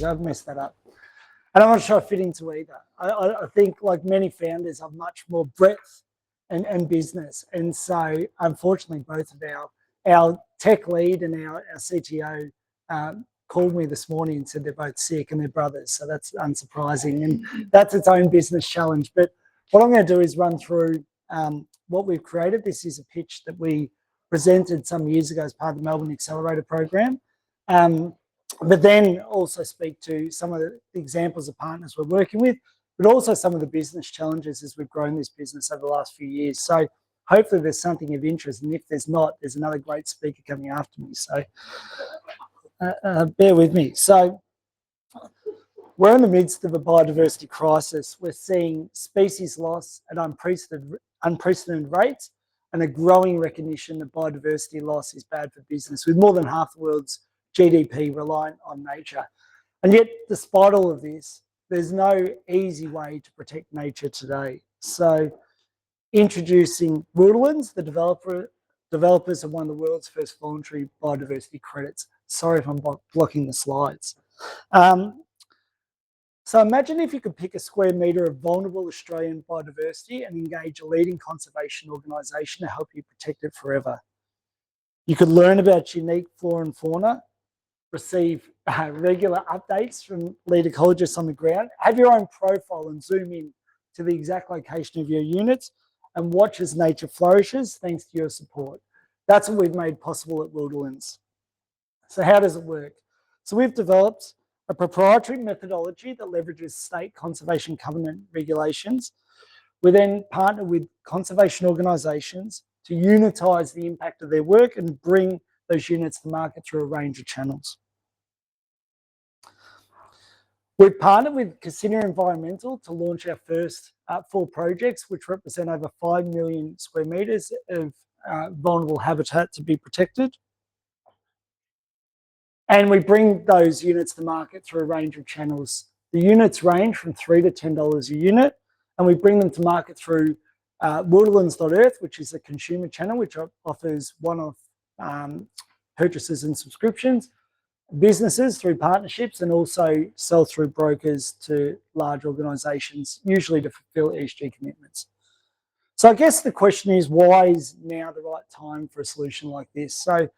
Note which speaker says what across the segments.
Speaker 1: go. I've messed that up. And I'm not sure I fit into either. I think, like many founders, have much more breadth and business. And so, unfortunately, both of our tech lead and our CTO called me this morning and said they're both sick and they're brothers. So that's unsurprising. And that's its own business challenge. But what I'm going to do is run through what we've created. This is a pitch that we presented some years ago as part of the Melbourne Accelerator program. But then also speak to some of the examples of partners we're working with, but also some of the business challenges as we've grown this business over the last few years. So hopefully there's something of interest. And if there's not, there's another great speaker coming after me. So bear with me. So we're in the midst of a biodiversity crisis. We're seeing species loss at unprecedented rates and a growing recognition that biodiversity loss is bad for business, with more than half the world's GDP reliant on nature. And yet, despite all of this, there's no easy way to protect nature today. So introducing Wilderlands, the developers of one of the world's first voluntary biodiversity credits. Sorry if I'm blocking the slides. So imagine if you could pick a square metre of vulnerable Australian biodiversity and engage a leading conservation organisation to help you protect it forever. You could learn about unique flora and fauna, receive regular updates from lead ecologists on the ground, have your own profile and zoom in to the exact location of your units and watch as nature flourishes thanks to your support. That's what we've made possible at Wilderlands. So how does it work? So we've developed a proprietary methodology that leverages state conservation covenant regulations. We then partner with conservation organisations to unitise the impact of their work and bring those units to market through a range of channels. We've partnered with Cassinia Environmental to launch our first 4 projects, which represent over 5 million square metres of vulnerable habitat to be protected. And we bring those units to market through a range of channels. The units range from $3 to $10 a unit, and we bring them to market through Wilderlands.earth, which is a consumer channel which offers one-off purchases and subscriptions, businesses through partnerships, and also sell through brokers to large organisations, usually to fulfil ESG commitments. So I guess the question is, why is now the right time for a solution like this? So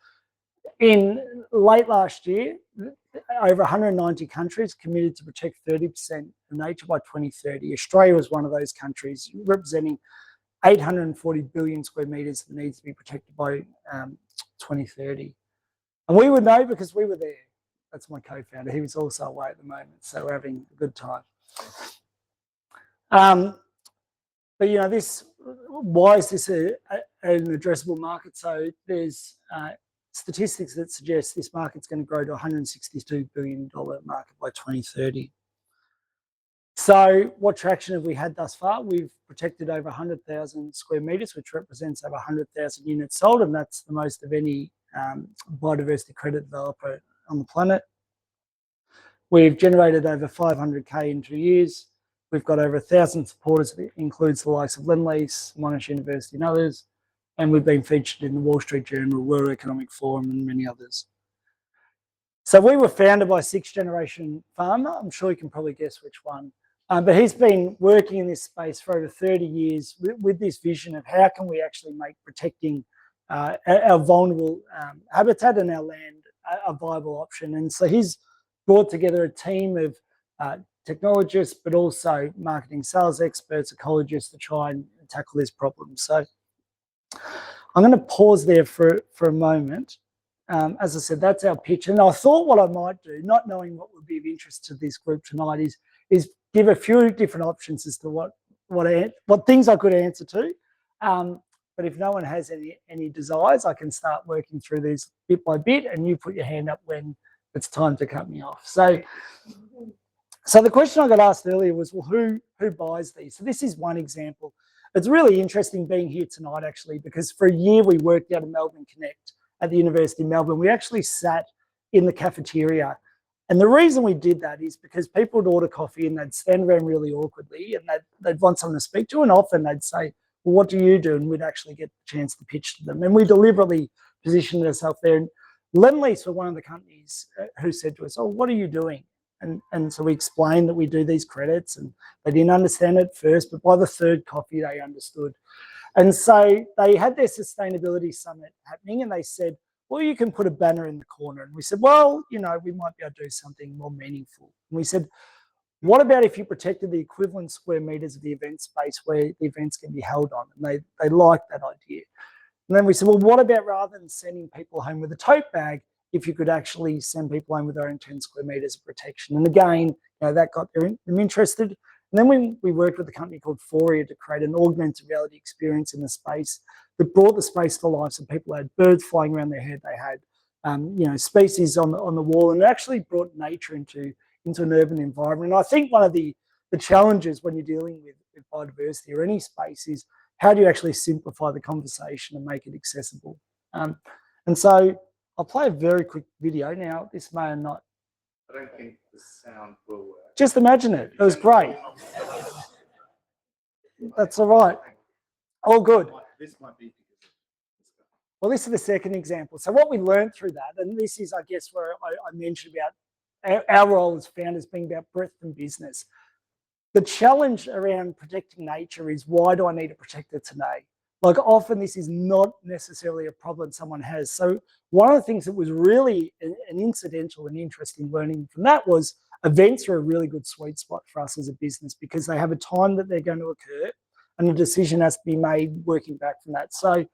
Speaker 1: in late last year, over 190 countries committed to protect 30% of nature by 2030. Australia was one of those countries, representing 840 billion square metres that needs to be protected by 2030. And we would know because we were there. That's my co-founder. He was also away at the moment, so we're having a good time. But you know, why is this an addressable market? So there's statistics that suggest this market's going to grow to a $162 billion market by 2030. So what traction have we had thus far? We've protected over 100,000 square metres, which represents over 100,000 units sold, and that's the most of any biodiversity credit developer on the planet. We've generated over 500K in 2 years. We've got over 1,000 supporters, that includes the likes of Lendlease, Monash University and others. And we've been featured in the Wall Street Journal, World Economic Forum and many others. So we were founded by a 6th-generation farmer. I'm sure you can probably guess which one. But he's been working in this space for over 30 years with this vision of how can we actually make protecting our vulnerable habitat and our land a viable option. And so he's brought together a team of technologists, but also marketing sales experts, ecologists to try and tackle this problem. So I'm going to pause there for a moment. As I said, that's our pitch. And I thought what I might do, not knowing what would be of interest to this group tonight, is give a few different options as to what things I could answer to. But if no one has any desires, I can start working through these bit by bit, and you put your hand up when it's time to cut me off. So the question I got asked earlier was, well, who buys these? So this is one example. It's really interesting being here tonight, actually, because for a year we worked out of Melbourne Connect at the University of Melbourne. We actually sat in the cafeteria. And the reason we did that is because people would order coffee and they'd stand around really awkwardly and they'd want someone to speak to, and often they'd say, well, what do you do? And we'd actually get the chance to pitch to them. And we deliberately positioned ourselves there. And Lendlease were one of the companies who said to us, oh, what are you doing? And so we explained that we do these credits, and they didn't understand it at first, but by the third coffee, they understood. And so they had their sustainability summit happening, and they said, well, you can put a banner in the corner. And we said, well, we might be able to do something more meaningful. And we said, what about if you protected the equivalent square meters of the event space where the events can be held on? And they liked that idea. And then we said, well, what about rather than sending people home with a tote bag, if you could actually send people home with their own 10 square meters of protection? And again, that got them interested. And then we worked with a company called Foria to create an augmented reality experience in the space that brought the space to life. So people had birds flying around their head, they had species on the wall, and it actually brought nature into an urban environment. And I think one of the challenges when you're dealing with biodiversity or any space is how do you actually simplify the conversation and make it accessible? And so I'll play a very quick video now. This may or not.
Speaker 2: I don't think the sound will work.
Speaker 1: Just imagine it. It was great. That's all right. All good.
Speaker 2: This might be because of
Speaker 1: Well, this is the second example. So what we learned through that, and this is, I guess, where I mentioned about our role as founders being about breadth and business. The challenge around protecting nature is, why do I need to protect it today? Like, often this is not necessarily a problem someone has. So one of the things that was really an incidental and interesting learning from that was events are a really good sweet spot for us as a business, because they have a time that they're going to occur and a decision has to be made working back from that. So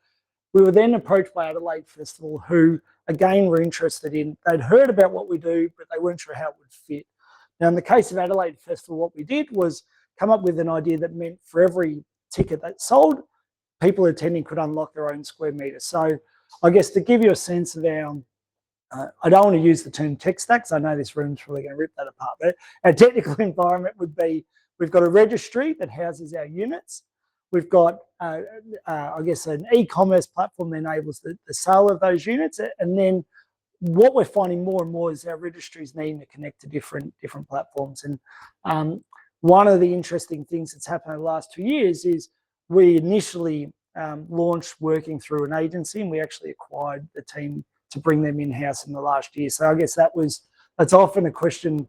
Speaker 1: we were then approached by Adelaide Festival, who again were interested in, they'd heard about what we do, but they weren't sure how it would fit. Now, in the case of Adelaide Festival, what we did was come up with an idea that meant for every ticket that sold, people attending could unlock their own square meter. So I guess to give you a sense of our, I don't want to use the term tech stack, because I know this room's probably going to rip that apart, but our technical environment would be, we've got a registry that houses our units. We've got, I guess, an e-commerce platform that enables the sale of those units. And then what we're finding more and more is our registries needing to connect to different platforms. And one of the interesting things that's happened over the last 2 years is we initially launched working through an agency, and we actually acquired the team to bring them in-house in the last year. So I guess that's often a question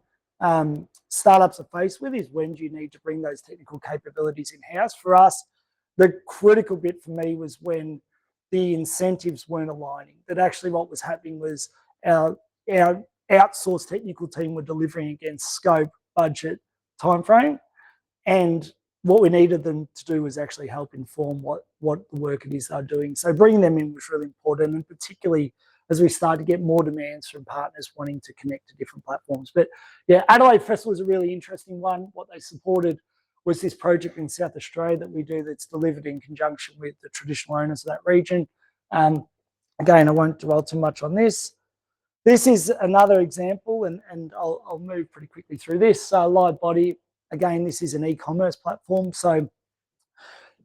Speaker 1: startups are faced with, is when do you need to bring those technical capabilities in-house? For us, the critical bit for me was when the incentives weren't aligning, that actually what was happening was our outsourced technical team were delivering against scope, budget, timeframe, and what we needed them to do was actually help inform what the work it is they're doing. So bringing them in was really important, and particularly as we started to get more demands from partners wanting to connect to different platforms. But yeah, Adelaide Festival was a really interesting one. What they supported was this project in South Australia that we do that's delivered in conjunction with the traditional owners of that region. Again, I won't dwell too much on this. This is another example, and I'll move pretty quickly through this. So Live Body, again, this is an e-commerce platform. So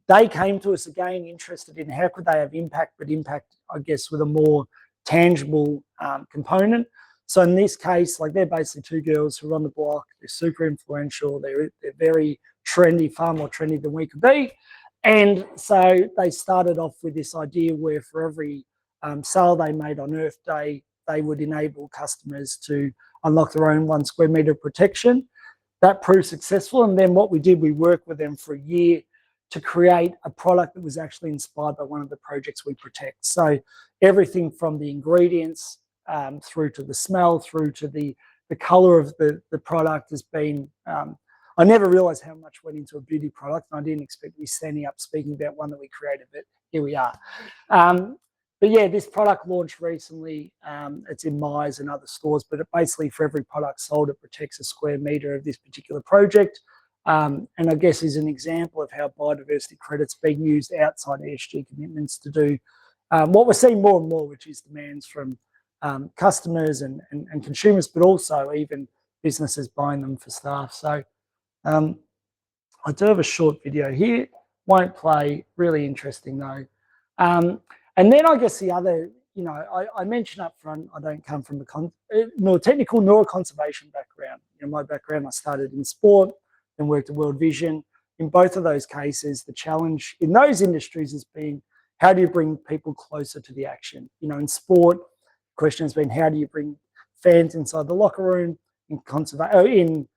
Speaker 1: they came to us again interested in how could they have impact, but impact, I guess, with a more tangible component. So in this case, like, they're basically two girls who are on the block. They're super influential. They're very trendy, far more trendy than we could be. And so they started off with this idea where for every sale they made on Earth Day, they would enable customers to unlock their own 1 square meter of protection. That proved successful. And then what we did, we worked with them for a year to create a product that was actually inspired by one of the projects we protect. So everything from the ingredients through to the smell, through to the color of the product has been, I never realized how much went into a beauty product, and I didn't expect to be standing up speaking about one that we created, but here we are. But yeah, this product launched recently. It's in Myers and other stores, but it basically, for every product sold, it protects a square meter of this particular project. And I guess is an example of how biodiversity credits being used outside ESG commitments to do what we're seeing more and more, which is demands from customers and consumers, but also even businesses buying them for staff. So I do have a short video here, won't play, really interesting though. And then I guess the other, I mentioned up front, I don't come from a more technical nor a conservation background. My background, I started in sport, then worked at World Vision. In both of those cases, the challenge in those industries has been, how do you bring people closer to the action? In sport, the question has been, how do you bring fans inside the locker room? in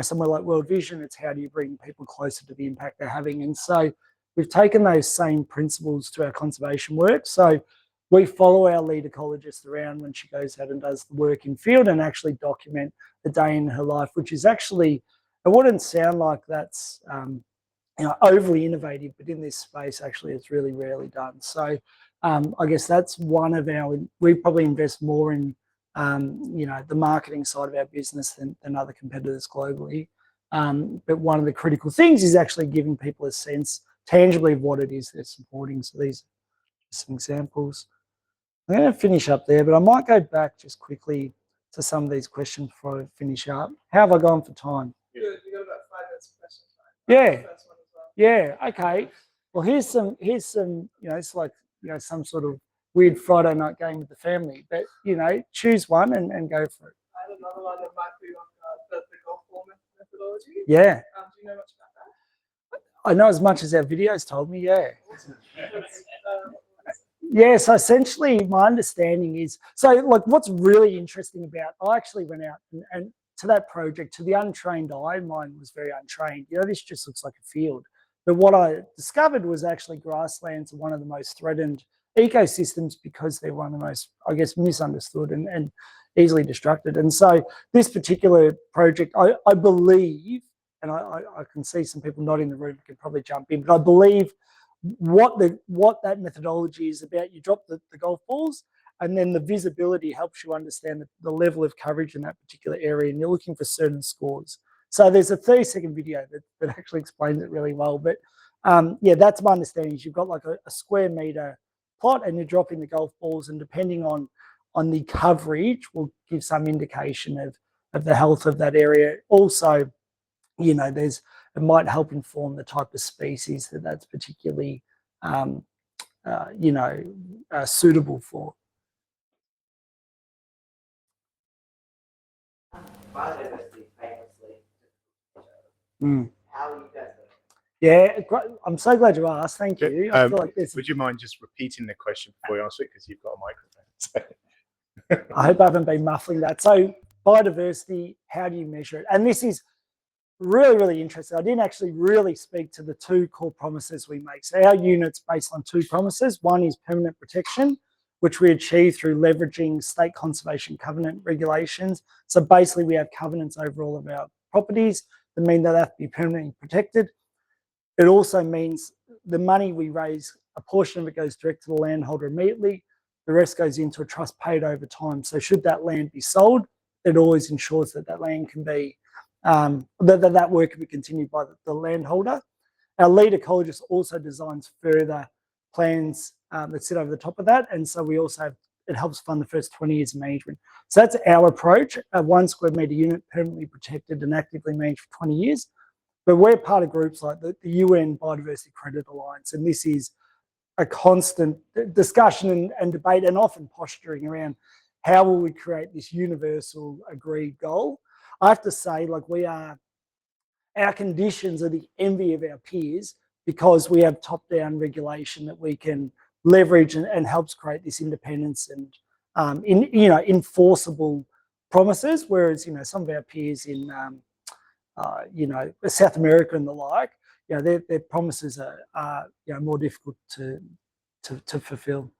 Speaker 1: somewhere like World Vision, it's how do you bring people closer to the impact they're having. And so we've taken those same principles to our conservation work. So we follow our lead ecologist around when she goes out and does the work in field and actually document the day in her life, which is actually, it wouldn't sound like that's overly innovative, but in this space, actually, it's really rarely done. So I guess that's one of we probably invest more in, the marketing side of our business than other competitors globally. But one of the critical things is actually giving people a sense tangibly of what it is they're supporting. So these are some examples. I'm going to finish up there, but I might go back just quickly to some of these questions before I finish up. How have I gone for time?
Speaker 3: Good. You got about 5 minutes of question time.
Speaker 1: Yeah.
Speaker 3: First one as well.
Speaker 1: Yeah. Okay. Well, here's some. It's like some sort of weird Friday night game with the family. But choose one and go for it.
Speaker 3: I have another one that might be on the golf ball methodology.
Speaker 1: Yeah.
Speaker 3: Do you know much about that?
Speaker 1: I know as much as our videos told me. Yeah.
Speaker 3: That's,
Speaker 1: Yeah, so essentially my understanding is, like what's really interesting about, I actually went out and to that project, to the untrained eye, mine was very untrained. This just looks like a field. But what I discovered was actually grasslands are one of the most threatened ecosystems because they're one of the most, I guess, misunderstood and easily destructed. And so this particular project, I believe, and I can see some people not in the room could probably jump in, but I believe what that methodology is about. You drop the golf balls and then the visibility helps you understand the level of coverage in that particular area, and you're looking for certain scores. So there's a 30-second video that actually explains it really well. But that's my understanding is you've got like a square meter plot and you're dropping the golf balls, and depending on the coverage will give some indication of the health of that area. Also, it might help inform the type of species that's particularly, suitable for.
Speaker 4: Biodiversity famously. How are you guys doing?
Speaker 1: Yeah, I'm so glad you asked. Thank you. I feel like this.
Speaker 2: Would you mind just repeating the question before you answer it, because you've got a microphone?
Speaker 1: I hope I haven't been muffling that. So biodiversity, how do you measure it? And this is really, really interesting. I didn't actually really speak to the 2 core promises we make. So our unit's based on 2 promises. One is permanent protection, which we achieve through leveraging state conservation covenant regulations. So basically we have covenants over all of our properties that mean that they have to be permanently protected. It also means the money we raise, a portion of it goes direct to the landholder immediately. The rest goes into a trust paid over time. So should that land be sold, it always ensures that land can be that work can be continued by the landholder. Our lead ecologist also designs further plans that sit over the top of that, and so we also have, it helps fund the first 20 years of management. So that's our approach: a 1 square meter unit permanently protected and actively managed for 20 years. But we're part of groups like the UN Biodiversity Credit Alliance, and this is a constant discussion and debate, and often posturing around how will we create this universal agreed goal. I have to say, like, our conditions are the envy of our peers because we have top-down regulation that we can leverage and helps create this independence and enforceable promises. Whereas some of our peers in South America and the like, their promises are more difficult to fulfill.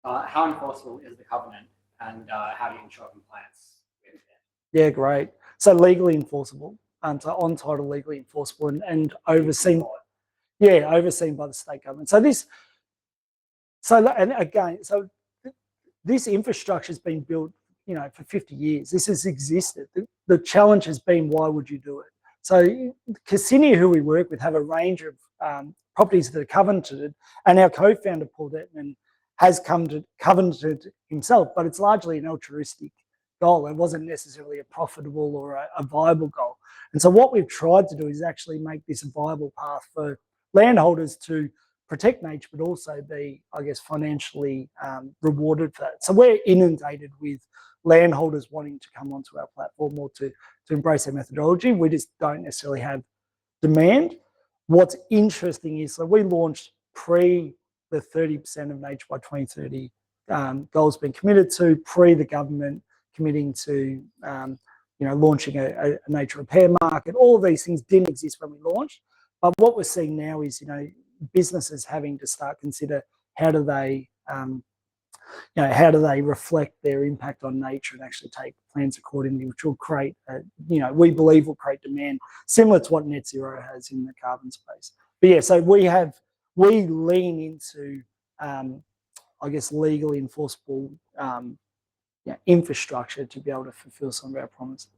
Speaker 4: How enforceable is the covenant, and how do you ensure compliance with it?
Speaker 1: Yeah, great. So legally enforceable, so on title legally enforceable and overseen. Yeah, overseen by the state government. So this infrastructure has been built, for 50 years. This has existed. The challenge has been, why would you do it? So Cassinia, who we work with, have a range of properties that are covenanted, and our co-founder, Paul Detman, has covenanted himself, but it's largely an altruistic goal. It wasn't necessarily a profitable or a viable goal. And so what we've tried to do is actually make this a viable path for landholders to protect nature, but also be, I guess, financially rewarded for that. So we're inundated with landholders wanting to come onto our platform or to embrace our methodology. We just don't necessarily have demand. What's interesting is, so we launched pre the 30% of nature by 2030 goals being committed to, pre the government committing to launching a nature repair market. All of these things didn't exist when we launched, but what we're seeing now is businesses having to start consider how do they reflect their impact on nature and actually take plans accordingly, which will create, we believe will create demand similar to what net zero has in the carbon space. But yeah, so we lean into, legally enforceable infrastructure to be able to fulfill some of our promises.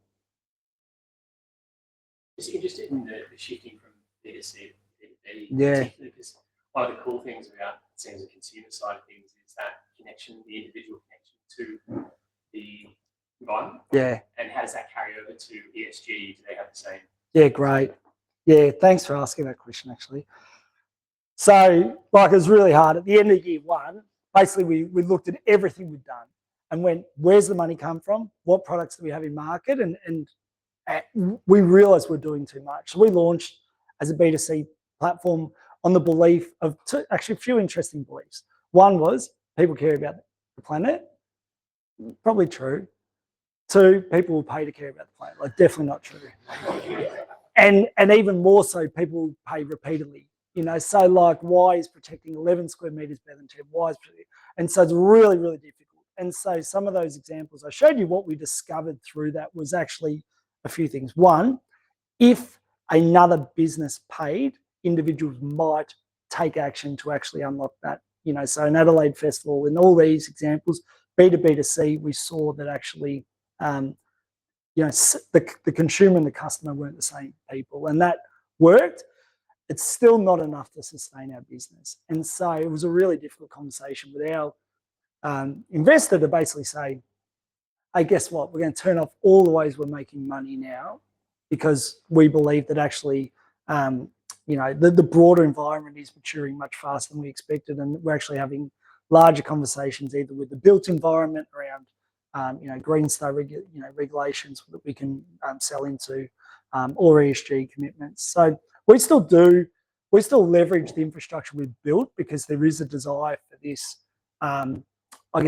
Speaker 5: Just interested in the shifting from B2C to B2B,
Speaker 1: Yeah.
Speaker 5: particularly because one of the cool things about seeing the consumer side of things is that connection, the individual connection to the environment.
Speaker 1: Yeah.
Speaker 5: And how does that carry over to ESG? Do they have the same?
Speaker 1: Yeah, great. Yeah, thanks for asking that question, actually. So, it was really hard. At the end of year one, basically we looked at everything we'd done and went, where's the money come from? What products do we have in market? And we realized we're doing too much. So we launched as a B2C platform on the belief of actually a few interesting beliefs. One was people care about the planet. Probably true. Two, people will pay to care about the planet. Definitely not true. And even more so, people will pay repeatedly. So why is protecting 11 square meters better than 10? Why is and so it's really, really difficult. And so some of those examples, I showed you what we discovered through that was actually a few things. One, if another business paid, individuals might take action to actually unlock that. So in Adelaide Festival, in all these examples, B2B2C, we saw that actually, the consumer and the customer weren't the same people, and that worked. It's still not enough to sustain our business. And so it was a really difficult conversation with our investor to basically say, hey, guess what? We're going to turn off all the ways we're making money now because we believe that actually, the broader environment is maturing much faster than we expected. And we're actually having larger conversations either with the built environment around, Green Star regulations that we can sell into, or ESG commitments. So we still leverage the infrastructure we've built because there is a desire for this,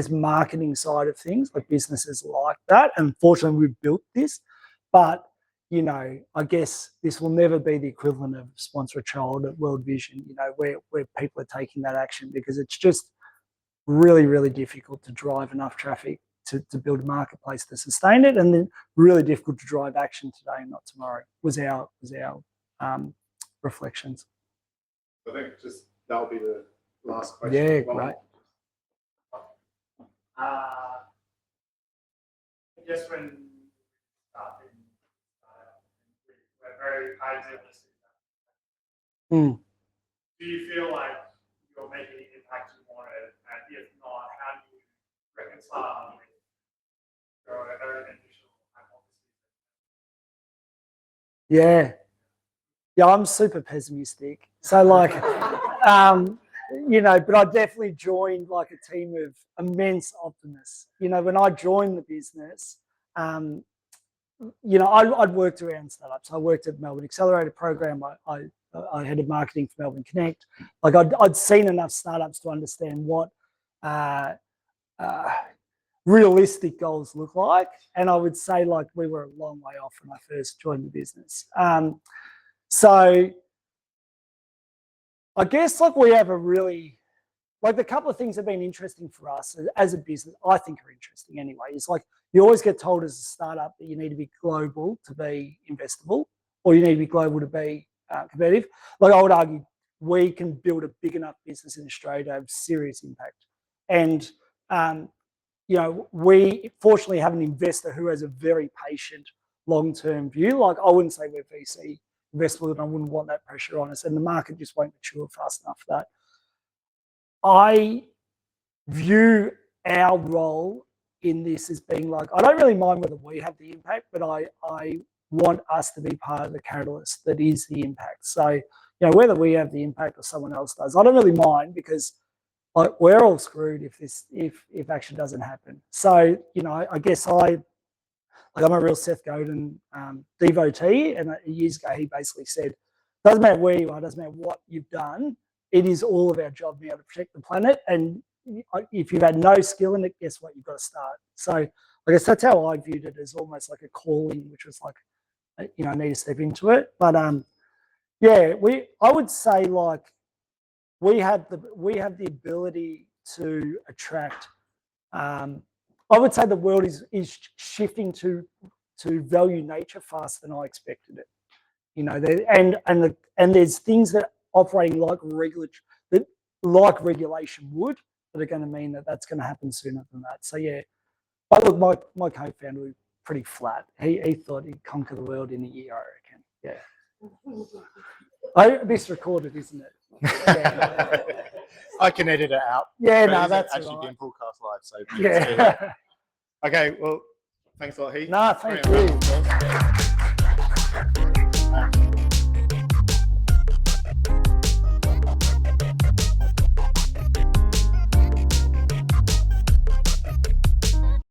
Speaker 1: marketing side of things, businesses like that. And fortunately, we've built this, but I guess this will never be the equivalent of Sponsor a Child at World Vision, where people are taking that action because it's just really, really difficult to drive enough traffic to build a marketplace to sustain it, and then really difficult to drive action today and not tomorrow was our reflections.
Speaker 2: I think that'll be the last question.
Speaker 1: Yeah, great.
Speaker 3: I guess when starting, we're very idealistic. Do you feel like you're making the impact you wanted? And if not, how do you reconcile with your own initial hypotheses?
Speaker 1: Yeah, I'm super pessimistic. So but I definitely joined a team of immense optimists. When I joined the business, I'd worked around startups. I worked at Melbourne Accelerator Program. I headed marketing for Melbourne Connect. I'd seen enough startups to understand what realistic goals look like. And I would say we were a long way off when I first joined the business. So I guess we have a really, the couple of things that have been interesting for us as a business, I think are interesting anyway, is you always get told as a startup that you need to be global to be investable, or you need to be global to be competitive. I would argue we can build a big enough business in Australia to have serious impact. And, we fortunately have an investor who has a very patient long-term view. I wouldn't say we're VC investable, and I wouldn't want that pressure on us, and the market just won't mature fast enough for that. I view our role in this as being I don't really mind whether we have the impact, but I want us to be part of the catalyst that is the impact. So, whether we have the impact or someone else does, I don't really mind because we're all screwed if action doesn't happen. So, I guess I'm a real Seth Godin devotee, and years ago he basically said, doesn't matter where you are, doesn't matter what you've done, it is all of our job now to protect the planet. And if you've had no skill in it, guess what? You've got to start. So I guess that's how I viewed it, as almost like a calling, which was like, I need to step into it. But yeah, I would say like we have the ability to attract. I would say the world is shifting to value nature faster than I expected it. And there's things that operating like regulation would, that are going to mean that that's going to happen sooner than that. So yeah, but look, my co-founder was pretty flat. He thought he'd conquer the world in a year, I reckon. Yeah. This recorded, isn't it? Yeah.
Speaker 2: I can edit it out.
Speaker 1: Yeah,
Speaker 2: But
Speaker 1: no,
Speaker 2: it's
Speaker 1: that's
Speaker 2: actually
Speaker 1: all
Speaker 2: being
Speaker 1: right.
Speaker 2: broadcast live. So
Speaker 1: Yeah.
Speaker 2: okay, well, thanks a lot, Heath.
Speaker 1: No, thank
Speaker 2: Brilliant.
Speaker 1: you.